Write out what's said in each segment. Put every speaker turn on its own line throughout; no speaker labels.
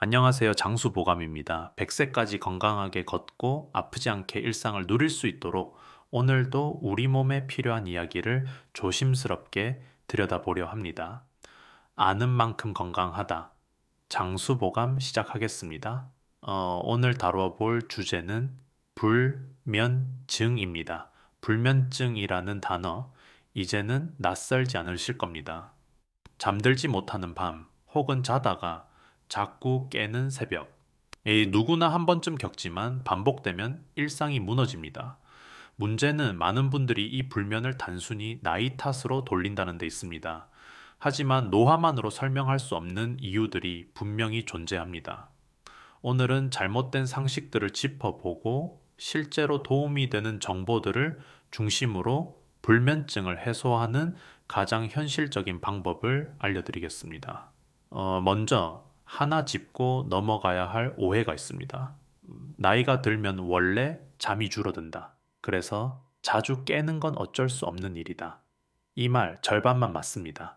안녕하세요. 장수보감입니다. 100세까지 건강하게 걷고 아프지 않게 일상을 누릴 수 있도록 오늘도 우리 몸에 필요한 이야기를 조심스럽게 들여다보려 합니다. 아는 만큼 건강하다. 장수보감 시작하겠습니다. 오늘 다루어 볼 주제는 불면증입니다. 불면증이라는 단어, 이제는 낯설지 않으실 겁니다. 잠들지 못하는 밤 혹은 자다가 자꾸 깨는 새벽. 누구나 한 번쯤 겪지만 반복되면 일상이 무너집니다. 문제는 많은 분들이 이 불면을 단순히 나이 탓으로 돌린다는 데 있습니다. 하지만 노화만으로 설명할 수 없는 이유들이 분명히 존재합니다. 오늘은 잘못된 상식들을 짚어보고 실제로 도움이 되는 정보들을 중심으로 불면증을 해소하는 가장 현실적인 방법을 알려드리겠습니다. 먼저 하나 짚고 넘어가야 할 오해가 있습니다. 나이가 들면 원래 잠이 줄어든다. 그래서 자주 깨는 건 어쩔 수 없는 일이다. 이 말 절반만 맞습니다.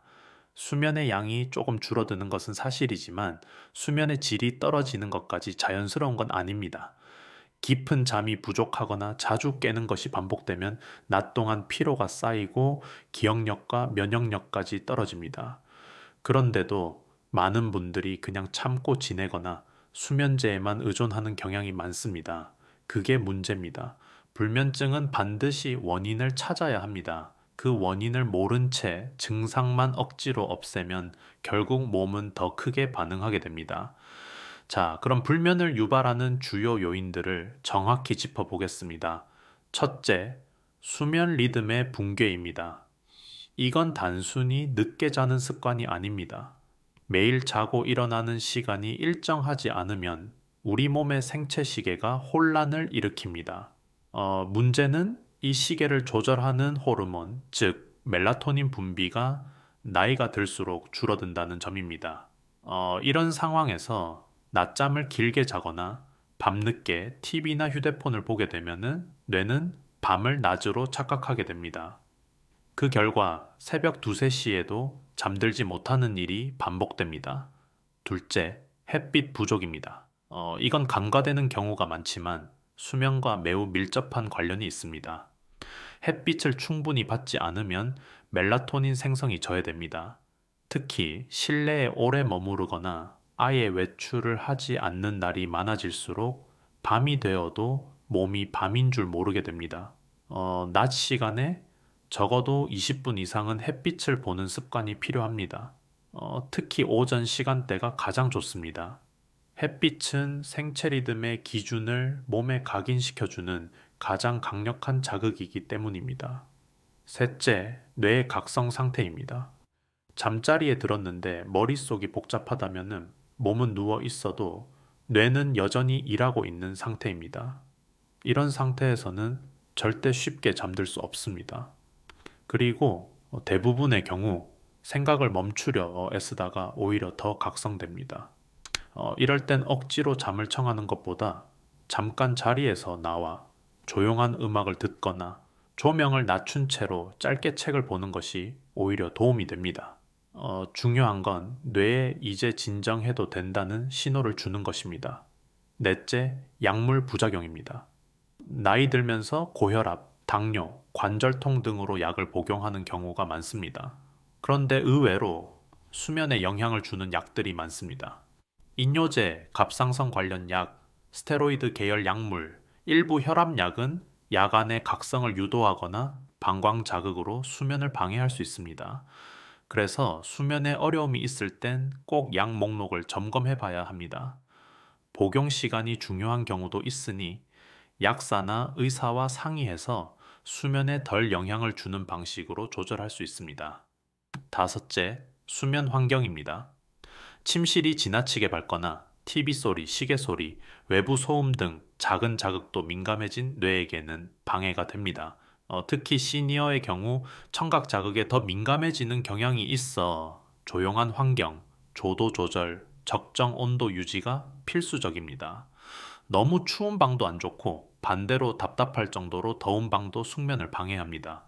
수면의 양이 조금 줄어드는 것은 사실이지만 수면의 질이 떨어지는 것까지 자연스러운 건 아닙니다. 깊은 잠이 부족하거나 자주 깨는 것이 반복되면 낮 동안 피로가 쌓이고 기억력과 면역력까지 떨어집니다. 그런데도 많은 분들이 그냥 참고 지내거나 수면제에만 의존하는 경향이 많습니다. 그게 문제입니다. 불면증은 반드시 원인을 찾아야 합니다. 그 원인을 모른 채 증상만 억지로 없애면 결국 몸은 더 크게 반응하게 됩니다. 자, 그럼 불면을 유발하는 주요 요인들을 정확히 짚어보겠습니다. 첫째, 수면 리듬의 붕괴입니다. 이건 단순히 늦게 자는 습관이 아닙니다. 매일 자고 일어나는 시간이 일정하지 않으면 우리 몸의 생체 시계가 혼란을 일으킵니다. 문제는 이 시계를 조절하는 호르몬, 즉 멜라토닌 분비가 나이가 들수록 줄어든다는 점입니다. 이런 상황에서 낮잠을 길게 자거나 밤늦게 TV나 휴대폰을 보게 되면은 뇌는 밤을 낮으로 착각하게 됩니다. 그 결과 새벽 2, 3시에도 잠들지 못하는 일이 반복됩니다. 둘째, 햇빛 부족입니다. 이건 간과되는 경우가 많지만 수면과 매우 밀접한 관련이 있습니다. 햇빛을 충분히 받지 않으면 멜라토닌 생성이 저해됩니다. 특히 실내에 오래 머무르거나 아예 외출을 하지 않는 날이 많아질수록 밤이 되어도 몸이 밤인 줄 모르게 됩니다. 낮 시간에 적어도 20분 이상은 햇빛을 보는 습관이 필요합니다. 특히 오전 시간대가 가장 좋습니다. 햇빛은 생체 리듬의 기준을 몸에 각인시켜주는 가장 강력한 자극이기 때문입니다. 셋째, 뇌의 각성 상태입니다. 잠자리에 들었는데 머릿속이 복잡하다면 몸은 누워 있어도 뇌는 여전히 일하고 있는 상태입니다. 이런 상태에서는 절대 쉽게 잠들 수 없습니다. 그리고 대부분의 경우 생각을 멈추려 애쓰다가 오히려 더 각성됩니다. 이럴 땐 억지로 잠을 청하는 것보다 잠깐 자리에서 나와 조용한 음악을 듣거나 조명을 낮춘 채로 짧게 책을 보는 것이 오히려 도움이 됩니다. 중요한 건 뇌에 이제 진정해도 된다는 신호를 주는 것입니다. 넷째, 약물 부작용입니다. 나이 들면서 고혈압, 당뇨, 관절통 등으로 약을 복용하는 경우가 많습니다. 그런데 의외로 수면에 영향을 주는 약들이 많습니다. 인뇨제, 갑상선 관련 약, 스테로이드 계열 약물, 일부 혈압약은 야간의 각성을 유도하거나 방광 자극으로 수면을 방해할 수 있습니다. 그래서 수면에 어려움이 있을 땐 꼭 약 목록을 점검해 봐야 합니다. 복용 시간이 중요한 경우도 있으니 약사나 의사와 상의해서 수면에 덜 영향을 주는 방식으로 조절할 수 있습니다. 다섯째, 수면 환경입니다. 침실이 지나치게 밝거나 TV 소리, 시계 소리, 외부 소음 등 작은 자극도 민감해진 뇌에게는 방해가 됩니다. 특히 시니어의 경우 청각 자극에 더 민감해지는 경향이 있어 조용한 환경, 조도 조절, 적정 온도 유지가 필수적입니다. 너무 추운 방도 안 좋고 반대로 답답할 정도로 더운 방도 숙면을 방해합니다.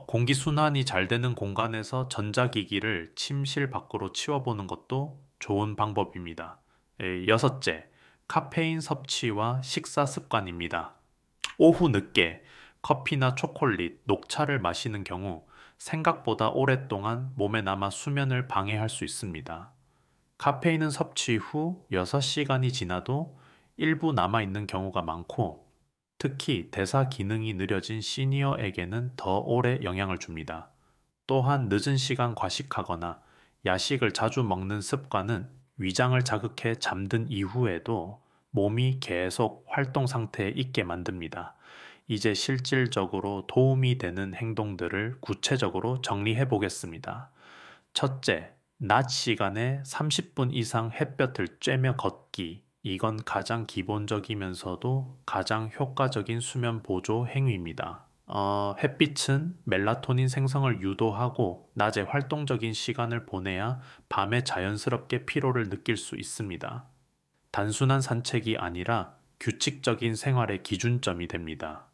공기순환이 잘 되는 공간에서 전자기기를 침실 밖으로 치워보는 것도 좋은 방법입니다. 여섯째, 카페인 섭취와 식사 습관입니다. 오후 늦게 커피나 초콜릿, 녹차를 마시는 경우 생각보다 오랫동안 몸에 남아 수면을 방해할 수 있습니다. 카페인은 섭취 후 6시간이 지나도 일부 남아있는 경우가 많고, 특히 대사 기능이 느려진 시니어에게는 더 오래 영향을 줍니다. 또한 늦은 시간 과식하거나 야식을 자주 먹는 습관은 위장을 자극해 잠든 이후에도 몸이 계속 활동 상태에 있게 만듭니다. 이제 실질적으로 도움이 되는 행동들을 구체적으로 정리해 보겠습니다. 첫째, 낮 시간에 30분 이상 햇볕을 쬐며 걷기. 이건 가장 기본적이면서도 가장 효과적인 수면 보조 행위입니다. 햇빛은 멜라토닌 생성을 유도하고 낮에 활동적인 시간을 보내야 밤에 자연스럽게 피로를 느낄 수 있습니다. 단순한 산책이 아니라 규칙적인 생활의 기준점이 됩니다.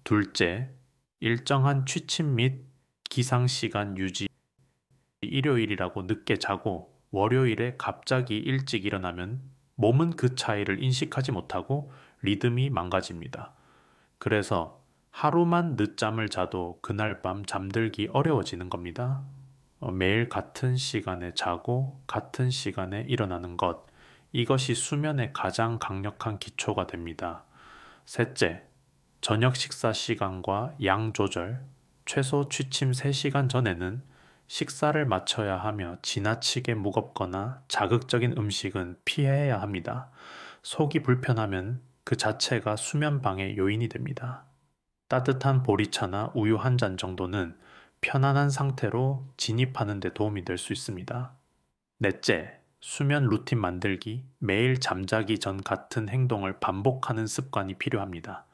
둘째, 일정한 취침 및 기상 시간 유지. 일요일이라고 늦게 자고 월요일에 갑자기 일찍 일어나면 몸은 그 차이를 인식하지 못하고 리듬이 망가집니다. 그래서 하루만 늦잠을 자도 그날 밤 잠들기 어려워지는 겁니다. 매일 같은 시간에 자고 같은 시간에 일어나는 것, 이것이 수면의 가장 강력한 기초가 됩니다. 셋째, 저녁 식사 시간과 양 조절. 최소 취침 3시간 전에는 식사를 마쳐야 하며 지나치게 무겁거나 자극적인 음식은 피해야 합니다. 속이 불편하면 그 자체가 수면 방해 요인이 됩니다. 따뜻한 보리차나 우유 한 잔 정도는 편안한 상태로 진입하는 데 도움이 될 수 있습니다. 넷째, 수면 루틴 만들기. 매일 잠자기 전 같은 행동을 반복하는 습관이 필요합니다.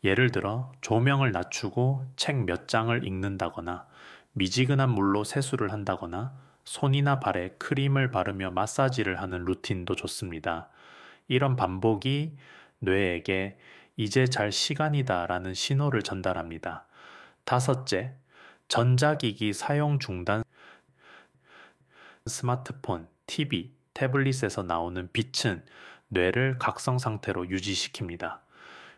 예를 들어 조명을 낮추고 책 몇 장을 읽는다거나 미지근한 물로 세수를 한다거나 손이나 발에 크림을 바르며 마사지를 하는 루틴도 좋습니다. 이런 반복이 뇌에게 이제 잘 시간이다 라는 신호를 전달합니다. 다섯째, 전자기기 사용 중단. 스마트폰, TV, 태블릿에서 나오는 빛은 뇌를 각성 상태로 유지시킵니다.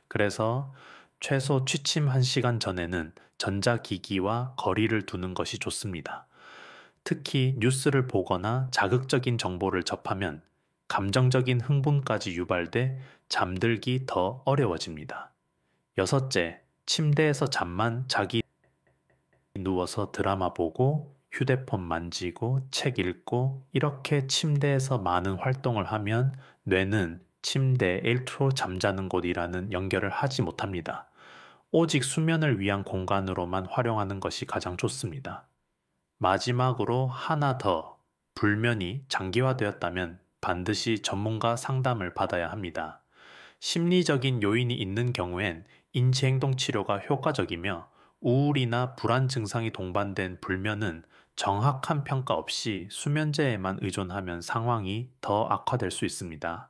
그래서 최소 취침 1시간 전에는 전자기기와 거리를 두는 것이 좋습니다. 특히 뉴스를 보거나 자극적인 정보를 접하면 감정적인 흥분까지 유발돼 잠들기 더 어려워집니다. 여섯째, 침대에서 잠만 자기 누워서 드라마 보고 휴대폰 만지고 책 읽고 이렇게 침대에서 많은 활동을 하면 뇌는 침대 1초 잠자는 곳이라는 연결을 하지 못합니다. 오직 수면을 위한 공간으로만 활용하는 것이 가장 좋습니다. 마지막으로 하나 더, 불면이 장기화되었다면 반드시 전문가 상담을 받아야 합니다. 심리적인 요인이 있는 경우엔 인지행동 치료가 효과적이며 우울이나 불안 증상이 동반된 불면은 정확한 평가 없이 수면제에만 의존하면 상황이 더 악화될 수 있습니다.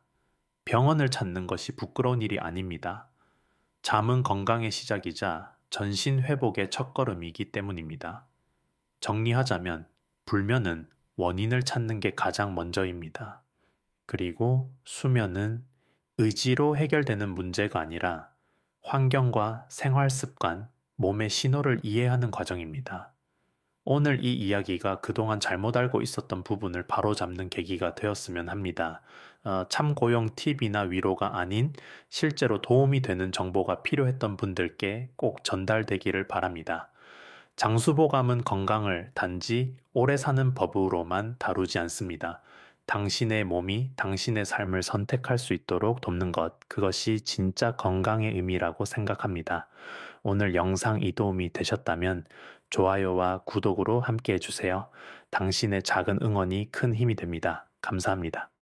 병원을 찾는 것이 부끄러운 일이 아닙니다. 잠은 건강의 시작이자 전신 회복의 첫걸음이기 때문입니다. 정리하자면 불면은 원인을 찾는 게 가장 먼저입니다. 그리고 수면은 의지로 해결되는 문제가 아니라 환경과 생활 습관, 몸의 신호를 이해하는 과정입니다. 오늘 이 이야기가 그동안 잘못 알고 있었던 부분을 바로잡는 계기가 되었으면 합니다. 참고용 팁이나 위로가 아닌 실제로 도움이 되는 정보가 필요했던 분들께 꼭 전달되기를 바랍니다. 장수보감은 건강을 단지 오래 사는 법으로만 다루지 않습니다. 당신의 몸이 당신의 삶을 선택할 수 있도록 돕는 것, 그것이 진짜 건강의 의미라고 생각합니다. 오늘 영상이 도움이 되셨다면 좋아요와 구독으로 함께 해주세요. 당신의 작은 응원이 큰 힘이 됩니다. 감사합니다.